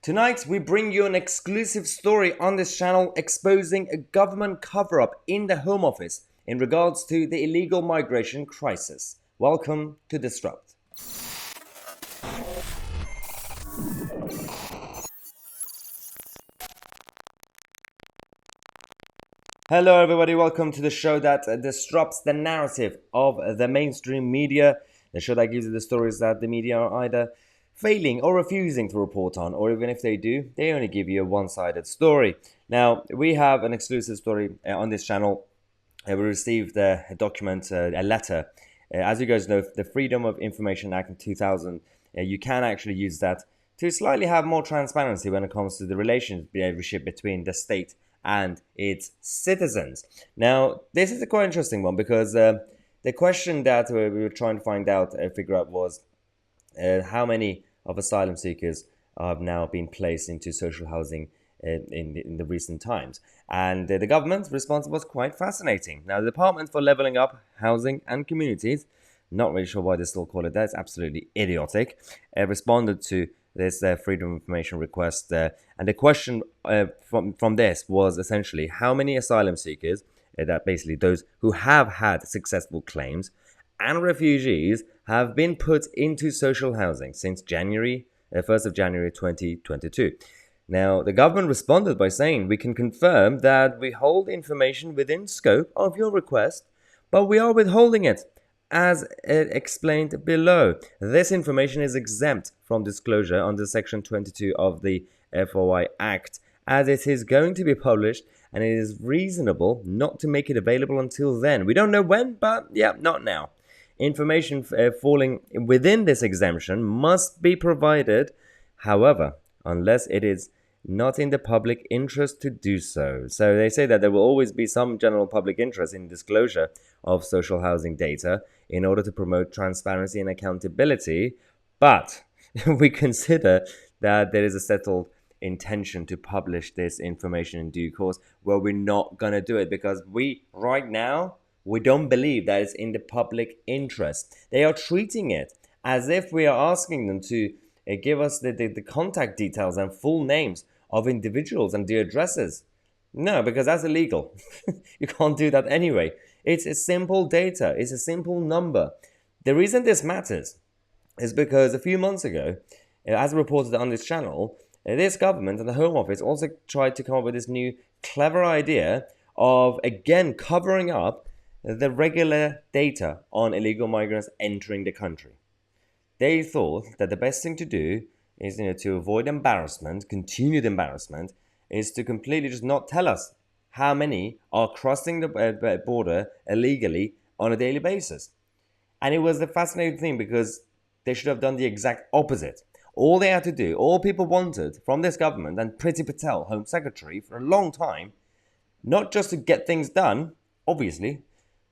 Tonight, we bring you an exclusive story on this channel exposing a government cover-up in the Home Office in regards to the illegal migration crisis. Welcome to Disrupt. Hello everybody, welcome to the show that disrupts the narrative of the mainstream media. The show that gives you the stories that the media are either failing or refusing to report on, or even if they do, they only give you a one-sided story. Now, we have an exclusive story on this channel. We received a document, a letter. As you guys know, the Freedom of Information Act in 2000, you can actually use that to slightly have more transparency when it comes to the relationship between the state and its citizens. Now, this is a quite interesting one because the question that we were trying to find out, figure out was how many of asylum seekers have now been placed into social housing in the recent times. And the government's response was quite fascinating. Now, the Department for Levelling Up Housing and Communities, not really sure why they still call it that, it's absolutely idiotic, responded to this Freedom of Information request. And the question from this was essentially how many asylum seekers, that basically those who have had successful claims, and refugees have been put into social housing since 1st of January 2022. Now, the government responded by saying, "We can confirm that we hold information within scope of your request, but we are withholding it, as explained below. This information is exempt from disclosure under Section 22 of the FOI Act, as it is going to be published, and it is reasonable not to make it available until then." We don't know when, but yeah, not now. Information falling within this exemption must be provided, however, unless it is not in the public interest to do so. So they say that there will always be some general public interest in disclosure of social housing data in order to promote transparency and accountability, but we consider that there is a settled intention to publish this information in due course. Well, we're not going to do it because right now, we don't believe that it's in the public interest. They are treating it as if we are asking them to give us the contact details and full names of individuals and the addresses. No, because that's illegal. You can't do that anyway. It's a simple data. It's a simple number. The reason this matters is because a few months ago, as reported on this channel, this government and the Home Office also tried to come up with this new clever idea of, again, covering up the regular data on illegal migrants entering the country. They thought that the best thing to do is, to avoid embarrassment, continued embarrassment, is to completely just not tell us how many are crossing the border illegally on a daily basis. And it was a fascinating thing because they should have done the exact opposite. All they had to do, all people wanted from this government and Priti Patel, Home Secretary, for a long time, not just to get things done, obviously,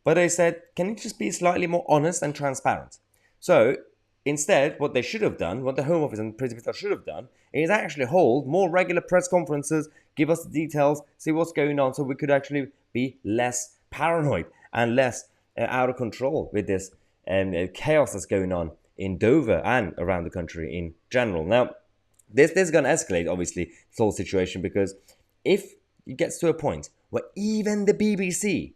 but they said, can it just be slightly more honest and transparent? So instead, what they should have done, what the Home Office and Priti Patel should have done, is actually hold more regular press conferences, give us the details, see what's going on, so we could actually be less paranoid and less out of control with this chaos that's going on in Dover and around the country in general. Now, this is going to escalate, obviously, this whole situation, because if it gets to a point where even the BBC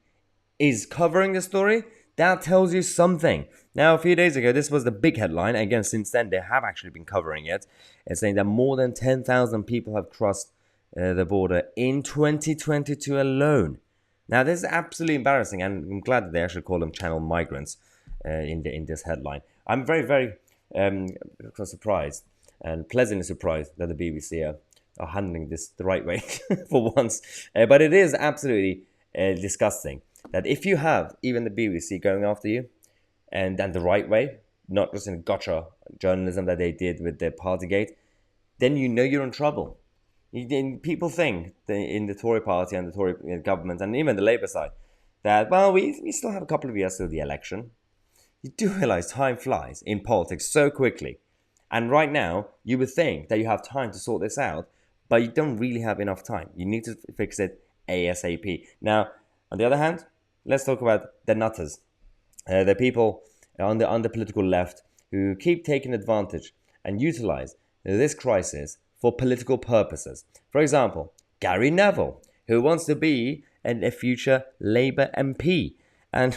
is covering the story, that tells you something. Now, a few days ago, this was the big headline. Again, since then, they have actually been covering it. It's saying that more than 10,000 people have crossed the border in 2022 alone. Now, this is absolutely embarrassing, and I'm glad that they actually call them channel migrants in this headline. I'm very, very surprised and pleasantly surprised that the BBC are handling this the right way for once. But it is absolutely disgusting that if you have even the BBC going after you and the right way, not just in gotcha journalism that they did with their Partygate, then you know you're in trouble. People think in the Tory party and the Tory government and even the Labour side that, well, we still have a couple of years till the election. You do realize time flies in politics so quickly. And right now, you would think that you have time to sort this out, but you don't really have enough time. You need to fix it ASAP. Now, on the other hand, let's talk about the nutters. The people on the political left who keep taking advantage and utilize this crisis for political purposes. For example, Gary Neville, who wants to be a future Labour MP. And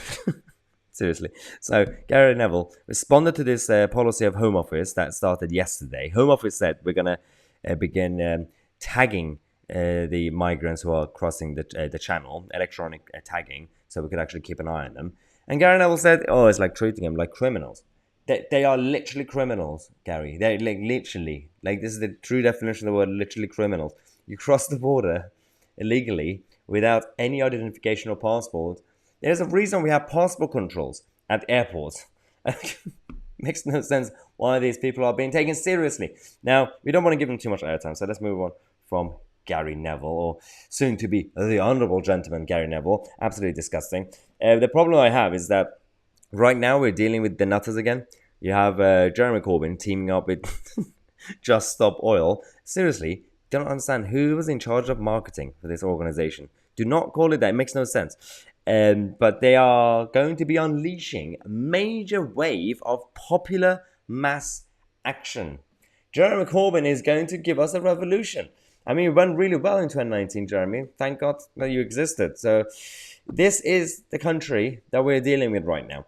seriously. So Gary Neville responded to this policy of Home Office that started yesterday. Home Office said we're going to begin tagging the migrants who are crossing the channel, electronic tagging, so we could actually keep an eye on them. And Gary Neville said, oh, it's like treating them like criminals. They are literally criminals, Gary. They're like literally, like this is the true definition of the word, literally criminals. You cross the border illegally without any identification or passport. There's a reason we have passport controls at airports. Makes no sense why these people are being taken seriously. Now, we don't want to give them too much airtime, so let's move on from Gary Neville, or soon to be the honourable gentleman Gary Neville. Absolutely disgusting. The problem I have is that right now we're dealing with the nutters again. You have Jeremy Corbyn teaming up with Just Stop Oil. Seriously, don't understand who was in charge of marketing for this organization. Do not call it that. It makes no sense. But they are going to be unleashing a major wave of popular mass action. Jeremy Corbyn is going to give us a revolution. I mean, it went really well in 2019, Jeremy. Thank God that you existed. So this is the country that we're dealing with right now.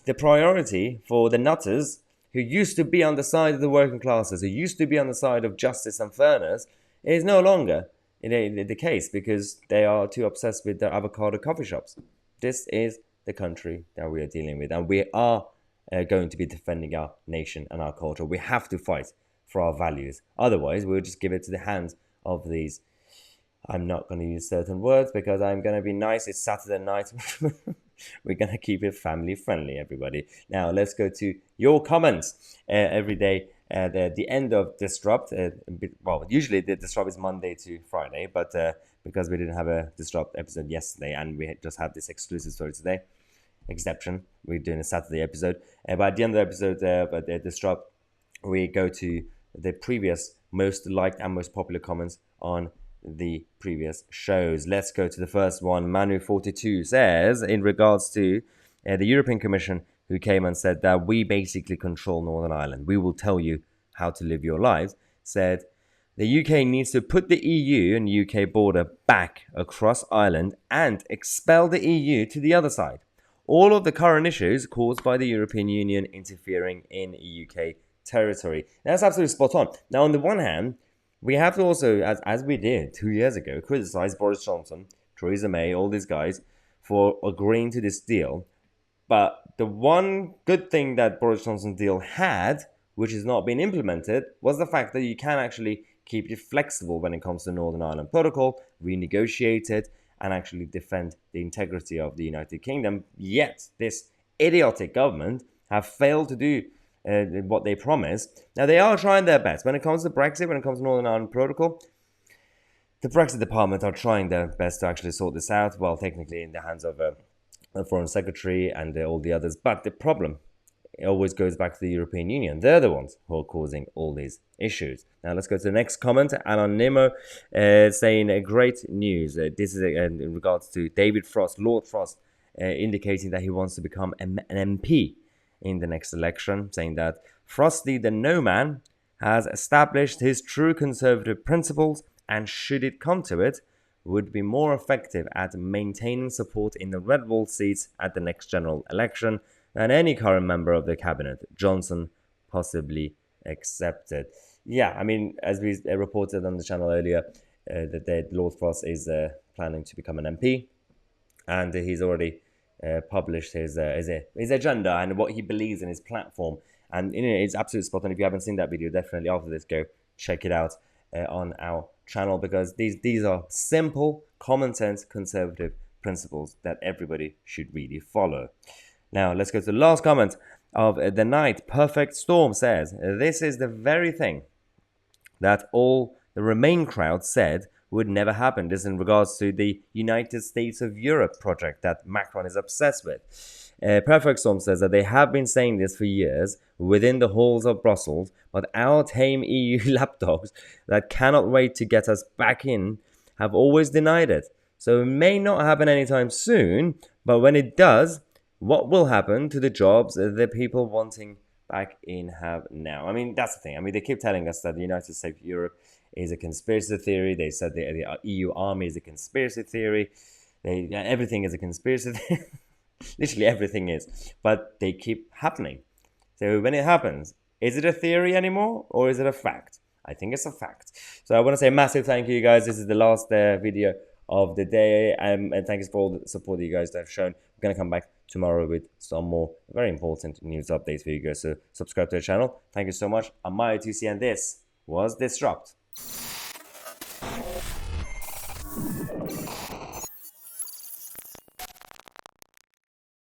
The priority for the nutters who used to be on the side of the working classes, who used to be on the side of justice and fairness, is no longer the case because they are too obsessed with their avocado coffee shops. This is the country that we are dealing with, and we are going to be defending our nation and our culture. We have to fight for our values. Otherwise, we'll just give it to the hands of these. I'm not going to use certain words because I'm going to be nice. It's Saturday night. We're going to keep it family friendly, everybody. Now, let's go to your comments every day at the end of Disrupt. Well, usually the Disrupt is Monday to Friday, but because we didn't have a Disrupt episode yesterday and we just have this exclusive story today, exception, we're doing a Saturday episode. But at the end of the episode, at the Disrupt, we go to the previous most liked and most popular comments on the previous shows. Let's go to the first one. Manu42 says, in regards to the European Commission, who came and said that we basically control Northern Ireland. We will tell you how to live your lives. Said the UK needs to put the EU and UK border back across Ireland and expel the EU to the other side. All of the current issues caused by the European Union interfering in UK territory. That's absolutely spot on. Now, on the one hand, we have to also, as we did 2 years ago, criticize Boris Johnson, Theresa May, all these guys for agreeing to this deal. But the one good thing that Boris Johnson's deal had, which has not been implemented, was the fact that you can actually keep it flexible when it comes to Northern Ireland Protocol, renegotiate it, and actually defend the integrity of the United Kingdom. Yet, this idiotic government have failed to do what they promised. Now, they are trying their best. When it comes to Brexit, when it comes to Northern Ireland Protocol, the Brexit department are trying their best to actually sort this out. Well, technically in the hands of a Foreign Secretary and all the others. But the problem, it always goes back to the European Union. They're the ones who are causing all these issues. Now, let's go to the next comment. Alan Nemo saying great news. This is in regards to David Frost, Lord Frost, indicating that he wants to become an MP in the next election, saying that Frosty the No Man has established his true conservative principles and, should it come to it, would be more effective at maintaining support in the red wall seats at the next general election than any current member of the cabinet, Johnson possibly accepted. Yeah, I mean, as we reported on the channel earlier, that Lord Frost is planning to become an MP, and he's already published his agenda and what he believes in his platform. And it's absolutely spot on. If you haven't seen that video, definitely after this, go check it out on our channel, because these are simple, common sense, conservative principles that everybody should really follow. Now, let's go to the last comment of the night. Perfect Storm says, this is the very thing that all the Remain crowd said would never happen. This is in regards to the United States of Europe project that Macron is obsessed with. Perfect Storm says that they have been saying this for years within the halls of Brussels, but our tame EU lapdogs that cannot wait to get us back in have always denied it. So it may not happen anytime soon, but when it does, what will happen to the jobs the people wanting back in have now? I mean, that's the thing. I mean, they keep telling us that the United States of Europe is a conspiracy theory. They said the EU army is a conspiracy theory. Everything is a conspiracy theory. Literally everything is. But they keep happening. So when it happens, is it a theory anymore or is it a fact? I think it's a fact. So I want to say a massive thank you guys. This is the last video of the day. And thank you for all the support that you guys have shown. We're going to come back tomorrow with some more very important news updates for you guys. So subscribe to the channel. Thank you so much. I'm Tousi and this was Disrupt.